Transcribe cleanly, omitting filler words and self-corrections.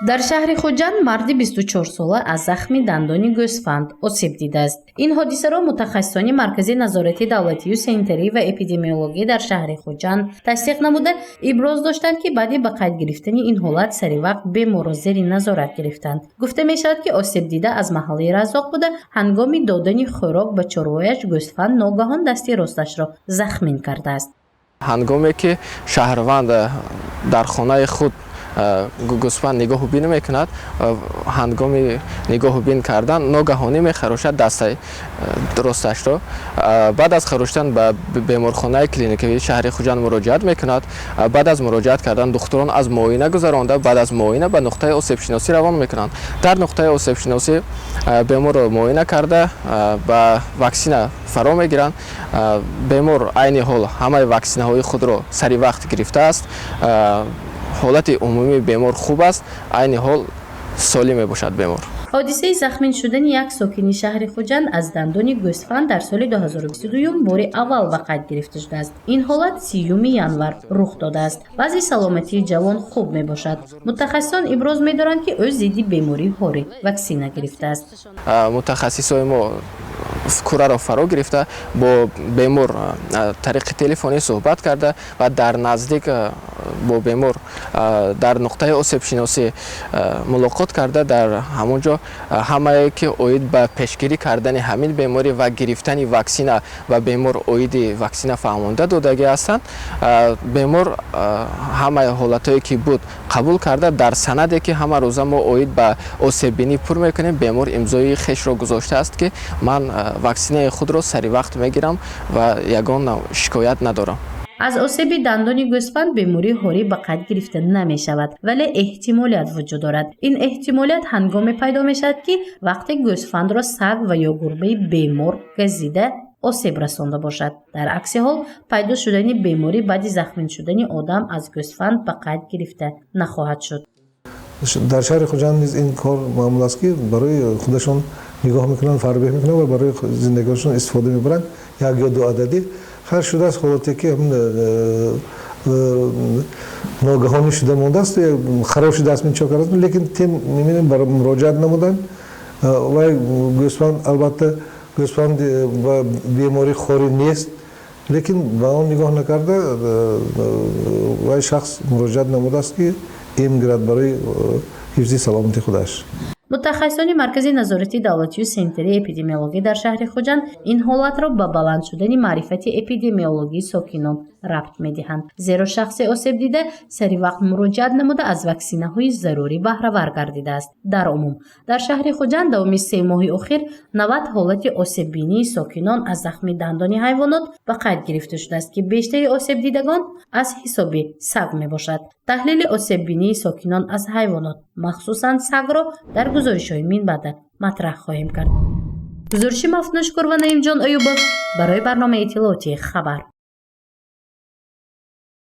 дар шаҳри Хуҷанд марди 24 сола аз захми дандони гӯсфанд осеб дидааст. Ин ҳодисаро мутахассисони маркази назорати давлатию санитарӣ ва эпидемиологӣ дар шаҳри Хуҷанд тасдиқ намуда иброз доштанд, ки баъди ба қайд гирифтани ин ҳолат саривақт беморро зери назорат гирифтанд. Гуфта мешавад, ки осебдида аз маҳалли разоқ буда ҳангоми додани хӯрок ба чорвояш гӯсфанд ногаҳон дасти росташро захмин кардааст. ҳангоме ки шаҳрванд дар хонаи худ гӯсфанд нигоҳубин мекунад, ҳангоми нигоҳубин кардан ногаҳонӣ мехарошад дастаи росташро. баъд аз хароштан ба беморхонаи клиникавии шаҳри Хуҷанд муроҷиат мекунад. баъд аз муроҷиат кардан духтурон аз муоина гузаронда, баъд аз муоина ба нуқтаи осебшиносӣ равон мекунанд. дар нуқтаи осебшиносӣ беморро муоина карда ба ваксина фаро мегиранд. бемор айни ҳол ҳамаи ваксинаҳои худро саривақт гирифтааст. ҳолати умумии бемор хуб аст, айни ҳол солим мебошад бемор. ҳодисаи захмин шудани як сокини шаҳри Хуҷанд аз дандони гӯсфанд дар соли 2022 бори аввал ба қайд гирифта шудааст. Ин ҳолат 30 январ рух додааст. вазъи саломатии ҷавон хуб мебошад. мутахассисон иброз медоранд, ки ӯ зидди бемории ҳорӣ ваксина гирифтааст. мутахассисои мо кураро фаро гирифта бо бемор тариқи телефонӣ суҳбат карда ва дар наздик бо бемор дар нуқтаи осебшиносӣ мулоқот карда дар ҳамон ҷо ҳамае ки оид ба пешгирӣ кардани ҳамин беморӣ ва гирифтани ваксина ва бемор оиди ваксина фаҳмонда додагӣ ҳастанд. бемор ҳамаи ҳолатое ки буд қабул карда дар санаде ки ҳама рӯза мо оид ба осеббинӣ пур мекунем, бемор имзои хешро гузоштааст, ки ман ваксинаи худро саривақт мегирам ва ягон шикоят надорам. аз осеби дандони гӯсфанд бемории ҳорӣ ба қайд гирифта намешавад, вале эҳтимолият вуҷуд дорад. ин эҳтимолият ҳангоме пайдо мешавад, ки вақте гӯсфандро саг ва ё гурбаи бемор газида осеб расонда бошад. дар акси ҳол пайдо шудани беморӣ баъди захмин шудани одам аз гӯсфанд ба қайд гирифта нахоҳад шуд. дар шаҳри Хуҷанд низ ин кор маъмул аст, ки барои худашон нигоҳ мекунанд, фарбеҳ мекунанд ва барои зиндагиашон истифода мебаранд. як ё ду ададӣ хар шудааст ҳолате ки ногаҳонӣ шуда мондааст, хароб шудааст, чо кардааст, лекин тем меминем бар муроҷиат намуданд. вай гӯсфанд албатта гӯсфанд ба беморӣ хорӣ нест, лекин ба он нигоҳ накарда вай шахс муроҷиат намудааст, ки им гирад барои ҳифзи саломати худаш. мутахассисони маркази назорати давлатию санитарӣ эпидемиологӣ дар шаҳри Хуҷанд ин ҳолатро ба баланд шудани маърифати эпидемиологии сокинон рабт медиҳанд, зеро шахси осебдида саривақт муроҷиат намуда аз ваксинаҳои зарурӣ баҳравар гардидааст. дар умум дар шаҳри Хуҷанд давоми 3 моҳи охир 90 ҳолати осеббинии сокинон аз захми дандони ҳайвонот ба қайд гирифта шудааст, ки бештари осебдидагон аз ҳисоби саг мебошад. таҳлили осеббинии сокинон аз ҳайвонот, махсусан сагро дар гузоришҳои минбаъда матраҳ хоҳем кард. гузориши Мафнӯшкур ва Наимҷон Оюбов барои барномаи иттилоотии хабар.